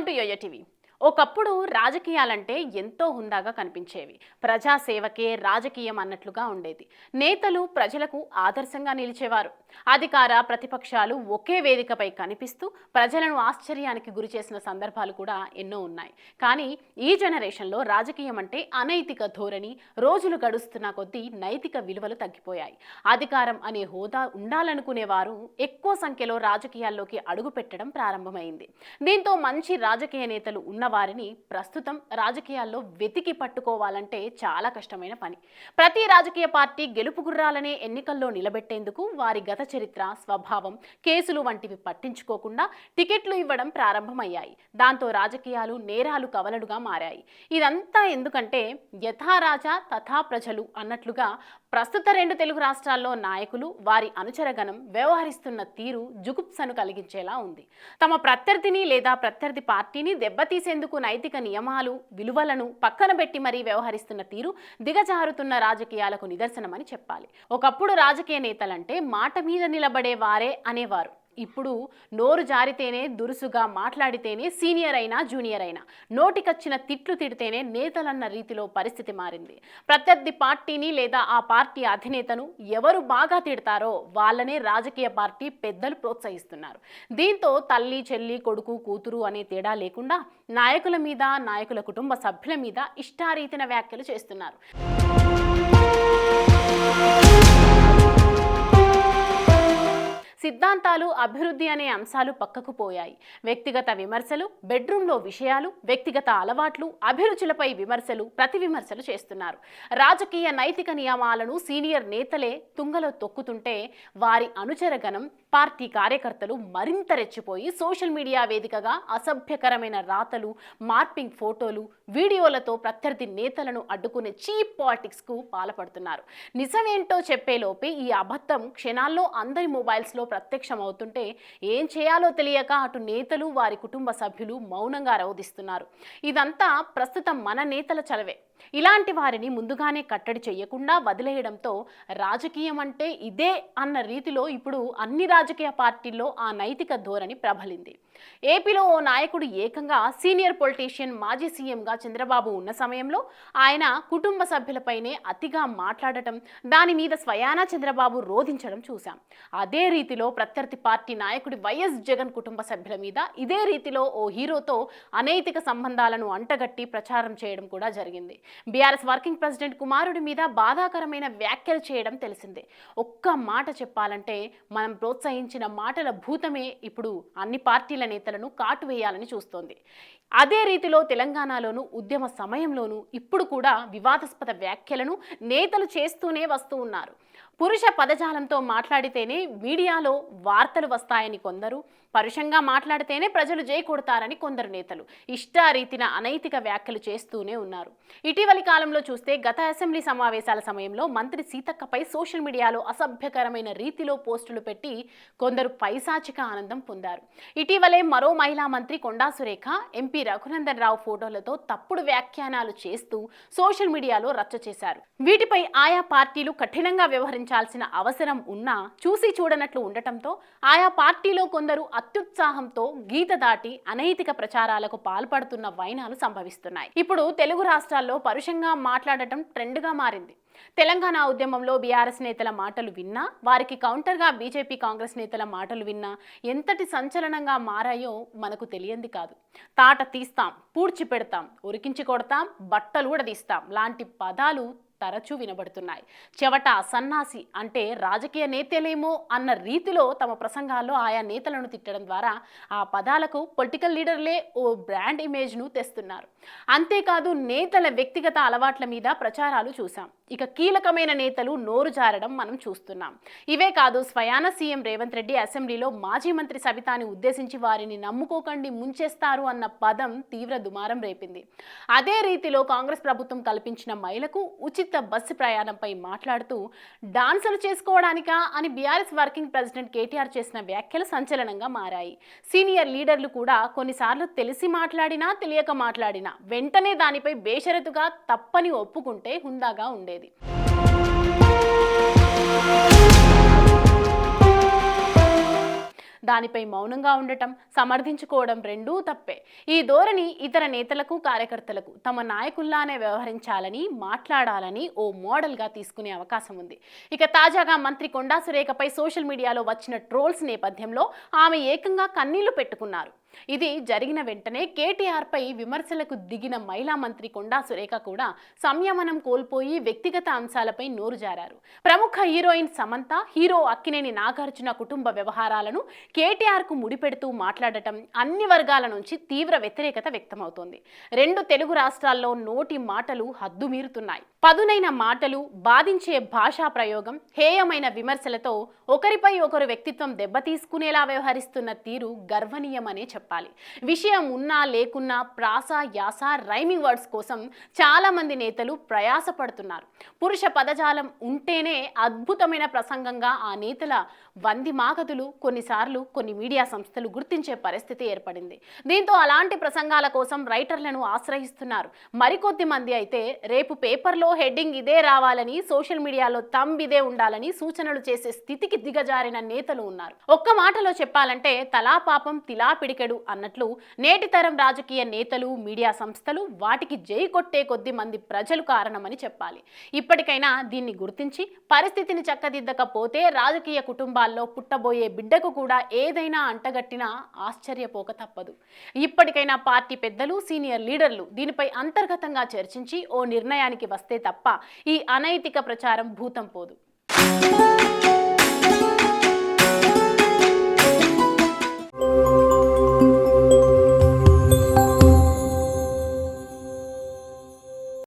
Welcome to yo-yo TV. ఒకప్పుడు రాజకీయాలంటే ఎంతో హుందాగా కనిపించేవి. ప్రజాసేవకే రాజకీయం అన్నట్లుగా ఉండేది. నేతలు ప్రజలకు ఆదర్శంగా నిలిచేవారు. అధికార ప్రతిపక్షాలు ఒకే వేదికపై కనిపిస్తూ ప్రజలను ఆశ్చర్యానికి గురి చేసిన సందర్భాలు కూడా ఎన్నో ఉన్నాయి. కానీ ఈ జనరేషన్లో రాజకీయం అంటే అనైతిక ధోరణి. రోజులు గడుస్తున్న కొద్దీ నైతిక విలువలు తగ్గిపోయాయి. అధికారం అనే హోదా ఉండాలనుకునేవారు ఎక్కువ సంఖ్యలో రాజకీయాల్లోకి అడుగు పెట్టడం ప్రారంభమైంది. దీంతో మంచి రాజకీయ నేతలు ఉన్న వారిని ప్రస్తుతం రాజకీయాల్లో వెతికి పట్టుకోవాలంటే చాలా కష్టమైన పని. ప్రతి రాజకీయ పార్టీ గెలుపు గుర్రాలనే ఎన్నికల్లో నిలబెట్టేందుకు వారి గత చరిత్ర, స్వభావం, కేసులు వంటివి పట్టించుకోకుండా టికెట్లు ఇవ్వడం ప్రారంభమయ్యాయి. దాంతో రాజకీయాలు నేరాలు కవలలుగా మారాయి. ఇదంతా ఎందుకంటే యథా రాజా తథా ప్రజలు అన్నట్లుగా ప్రస్తుత 2 తెలుగు రాష్ట్రాల్లో నాయకులు, వారి అనుచరగణం వ్యవహరిస్తున్న తీరు జుగుప్సను కలిగించేలా ఉంది. తమ ప్రత్యర్థిని లేదా ప్రత్యర్థి పార్టీని దెబ్బతీసేందుకు నైతిక నియమాలు, విలువలను పక్కన పెట్టి మరీ వ్యవహరిస్తున్న తీరు దిగజారుతున్న రాజకీయాలకు నిదర్శనమని చెప్పాలి. ఒకప్పుడు రాజకీయ నేతలంటే మాట మీద నిలబడే వారే అనేవారు. ఇప్పుడు నోరు జారితేనే, దురుసుగా మాట్లాడితేనే సీనియర్ అయినా జూనియర్ అయినా, నోటికొచ్చిన తిట్లు తిడితేనే నేతలన్న రీతిలో పరిస్థితి మారింది. ప్రత్యర్థి పార్టీని లేదా ఆ పార్టీ అధినేతను ఎవరు బాగా తిడతారో వాళ్ళనే రాజకీయ పార్టీ పెద్దలు ప్రోత్సహిస్తున్నారు. దీంతో తల్లి, చెల్లి, కొడుకు, కూతురు అనే తేడా లేకుండా నాయకుల మీద, నాయకుల కుటుంబ సభ్యుల మీద ఇష్టారీతిన వ్యాఖ్యలు చేస్తున్నారు. సిద్ధాంతాలు, అభివృద్ధి అనే అంశాలు పక్కకు పోయాయి. వ్యక్తిగత విమర్శలు, బెడ్రూమ్లో విషయాలు, వ్యక్తిగత అలవాట్లు, అభిరుచులపై విమర్శలు, ప్రతి విమర్శలు చేస్తున్నారు. రాజకీయ నైతిక నియమాలను సీనియర్ నేతలే తుంగలో తొక్కుతుంటే వారి అనుచరగణం, పార్టీ కార్యకర్తలు మరింత రెచ్చిపోయి సోషల్ మీడియా వేదికగా అసభ్యకరమైన రాతలు, మార్పింగ్ ఫోటోలు, వీడియోలతో ప్రత్యర్థి నేతలను అడ్డుకునే చీప్ పాలిటిక్స్కు పాల్పడుతున్నారు. నిజమేంటో చెప్పేలోపే ఈ అబద్ధం క్షణాల్లో అందరి మొబైల్స్లో ప్రత్యక్షమవుతుంటే ఏం చేయాలో తెలియక అటు నేతలు, వారి కుటుంబ సభ్యులు మౌనంగా రోధిస్తున్నారు. ఇదంతా ప్రస్తుతం మన నేతల చలవే. ఇలాంటి వారిని ముందుగానే కట్టడి చేయకుండా వదిలేయడంతో రాజకీయం అంటే ఇదే అన్న రీతిలో ఇప్పుడు అన్ని రాజకీయ పార్టీల్లో ఆ నైతిక ధోరణి ప్రబలింది. ఏపీలో ఓ నాయకుడు ఏకంగా సీనియర్ పొలిటీషియన్, మాజీ సీఎంగా చంద్రబాబు ఉన్న సమయంలో ఆయన కుటుంబ సభ్యులపైనే అతిగా మాట్లాడటం, దాని మీద స్వయానా చంద్రబాబు రోధించడం చూశాం. అదే రీతిలో ప్రత్యర్థి పార్టీ నాయకుడి వైఎస్ జగన్ కుటుంబ సభ్యుల మీద ఇదే రీతిలో ఓ హీరోతో అనైతిక సంబంధాలను అంటగట్టి ప్రచారం చేయడం కూడా జరిగింది. బీఆర్ఎస్ వర్కింగ్ ప్రెసిడెంట్ కుమారుడి మీద బాధాకరమైన వ్యాఖ్యలు చేయడం తెలిసిందే. ఒక్క మాట చెప్పాలంటే మనం ప్రోత్సహించిన మాటల భూతమే ఇప్పుడు అన్ని పార్టీల నేతలను కాటు వేయాలని చూస్తోంది. అదే రీతిలో తెలంగాణలోను ఉద్యమ సమయంలోనూ ఇప్పుడు కూడా వివాదాస్పద వ్యాఖ్యలను నేతలు చేస్తూనే వస్తూ ఉన్నారు. పురుష పదజాలంతో మాట్లాడితేనే మీడియాలో వార్తలు వస్తాయని కొందరు, పరుషంగా మాట్లాడితేనే ప్రజలు జై కొడతారని కొందరు నేతలు ఇష్టారీతిన అనైతిక వ్యాఖ్యలు చేస్తూనే ఉన్నారు. ఇటీవలి కాలంలో చూస్తే గత అసెంబ్లీ సమావేశాల సమయంలో మంత్రి సీతక్కపై సోషల్ మీడియాలో అసభ్యకరమైన రీతిలో పోస్టులు పెట్టి కొందరు పైశాచిక ఆనందం పొందారు. ఇటీవలే మరో మహిళా మంత్రి కొండా సురేఖ, ఎంపీ రఘునందన్ రావు ఫోటోలతో తప్పుడు వ్యాఖ్యానాలు చేస్తూ సోషల్ మీడియాలో రచ్చ చేశారు. వీటిపై ఆయా పార్టీలు కఠినంగా వ్యవహరించాల్సిన అవసరం ఉన్నా చూసి చూడనట్లు ఉండటంతో ఆయా పార్టీలో కొందరు అత్యుత్సాహంతో గీత దాటి అనైతిక ప్రచారాలకు పాల్పడుతున్న వైనాలు సంభవిస్తున్నాయి. ఇప్పుడు తెలుగు రాష్ట్రాల్లో పరుషంగా మాట్లాడటం ట్రెండ్గా మారింది. తెలంగాణ ఉద్యమంలో బీఆర్ఎస్ నేతల మాటలు విన్నా, వారికి కౌంటర్గా బీజేపీ, కాంగ్రెస్ నేతల మాటలు విన్నా ఎంతటి సంచలనంగా మారాయో మనకు తెలియంది కాదు. తాట తీస్తాం, పూడ్చి పెడతాం, ఉరికించి కొడతాం, బట్టలు ఊడదీస్తాం లాంటి పదాలు తరచూ వినబడుతున్నాయి. చెవట, సన్నాసి అంటే రాజకీయ నేతలేమో అన్న రీతిలో తమ ప్రసంగాల్లో ఆయా నేతలను తిట్టడం ద్వారా ఆ పదాలకు పొలిటికల్ లీడర్లే ఓ బ్రాండ్ ఇమేజ్ను తెస్తున్నారు. అంతేకాదు నేతల వ్యక్తిగత అలవాట్ల మీద ప్రచారాలు చూసాం. ఇక కీలకమైన నేతలు నోరు జారడం మనం చూస్తున్నాం. ఇవే కాదు, స్వయాన సీఎం రేవంత్ రెడ్డి అసెంబ్లీలో మాజీ మంత్రి సబితాని ఉద్దేశించి వారిని నమ్ముకోకండి, ముంచేస్తారు అన్న పదం తీవ్ర దుమారం రేపింది. అదే రీతిలో కాంగ్రెస్ ప్రభుత్వం కల్పించిన మహిళకు ఉచిత బస్సు ప్రయాణంపై మాట్లాడుతూ డాన్సులు చేసుకోవడానికా అని బీఆర్ఎస్ వర్కింగ్ ప్రెసిడెంట్ కేటీఆర్ చేసిన వ్యాఖ్యలు సంచలనంగా మారాయి. సీనియర్ లీడర్లు కూడా కొన్నిసార్లు తెలిసి మాట్లాడినా, తెలియక మాట్లాడినా వెంటనే దానిపై బేషరతుగా తప్పని ఒప్పుకుంటే హుందాగా ఉండేది. దానిపై మౌనంగా ఉండటం, సమర్థించుకోవడం రెండూ తప్పే. ఈ ధోరణి ఇతర నేతలకు, కార్యకర్తలకు తమ నాయకుల్లానే వ్యవహరించాలని, మాట్లాడాలని ఓ మోడల్గా తీసుకునే అవకాశం ఉంది. ఇక తాజాగా మంత్రి కొండా సురేఖపై సోషల్ మీడియాలో వచ్చిన ట్రోల్స్ నేపథ్యంలో ఆమె ఏకంగా కన్నీళ్లు పెట్టుకున్నారు. ఇది జరిగిన వెంటనే కేటీఆర్ పై విమర్శలకు దిగిన మహిళా మంత్రి కొండా సురేఖ కూడా సంయమనం కోల్పోయి వ్యక్తిగత అంశాలపై నోరు జారారు. ప్రముఖ హీరోయిన్ సమంత, హీరో అక్కినేని నాగార్జున కుటుంబ వ్యవహారాలను కేటీఆర్ కు ముడిపెడుతూ మాట్లాడటం అన్ని వర్గాల నుంచి తీవ్ర వ్యతిరేకత వ్యక్తమవుతోంది. రెండు తెలుగు రాష్ట్రాల్లో నోటి మాటలు హద్దుమీరుతున్నాయి. పదునైన మాటలు, బాధించే భాషా ప్రయోగం, హేయమైన విమర్శలతో ఒకరిపై ఒకరు వ్యక్తిత్వం దెబ్బతీసుకునేలా వ్యవహరిస్తున్న తీరు గర్వనీయమనే చెప్పాలి. విషయం ఉన్నా లేకున్నా ప్రాస, యాస, రైమింగ్ వర్డ్స్ కోసం చాలా మంది నేతలు ప్రయాసపడుతున్నారు. పురుష పదజాలం ఉంటేనే అద్భుతమైన ప్రసంగంగా ఆ నేతల వందిమాగతులు కొన్నిసార్లు కొన్ని మీడియా సంస్థలు గుర్తించే పరిస్థితి ఏర్పడింది. దీంతో అలాంటి ప్రసంగాల కోసం రైటర్లను ఆశ్రయిస్తున్నారు. మరికొద్ది మంది అయితే రేపు పేపర్లో హెడ్డింగ్ ఇదే రావాలని, సోషల్ మీడియాలో థంబ్ ఇదే ఉండాలని సూచనలు చేసే స్థితికి దిగజారిన నేతలు ఉన్నారు. ఒక్క మాటలో చెప్పాలంటే తలా పాపం తిలా పిడికెడు అన్నట్లు నేటి తరం రాజకీయ నేతలు, మీడియా సంస్థలు, వాటికి జై కొట్టే కొద్ది మంది ప్రజలు కారణమని చెప్పాలి. ఇప్పటికైనా దీన్ని గుర్తించి పరిస్థితిని చక్కదిద్దకపోతే రాజకీయ కుటుంబాల్లో పుట్టబోయే బిడ్డకు కూడా ఏదైనా అంటగట్టినా ఆశ్చర్యపోక తప్పదు. ఇప్పటికైనా పార్టీ పెద్దలు, సీనియర్ లీడర్లు దీనిపై అంతర్గతంగా చర్చించి ఓ నిర్ణయానికి వస్తే తప్ప ఈ అనైతిక ప్రచారం భూతం పోదు.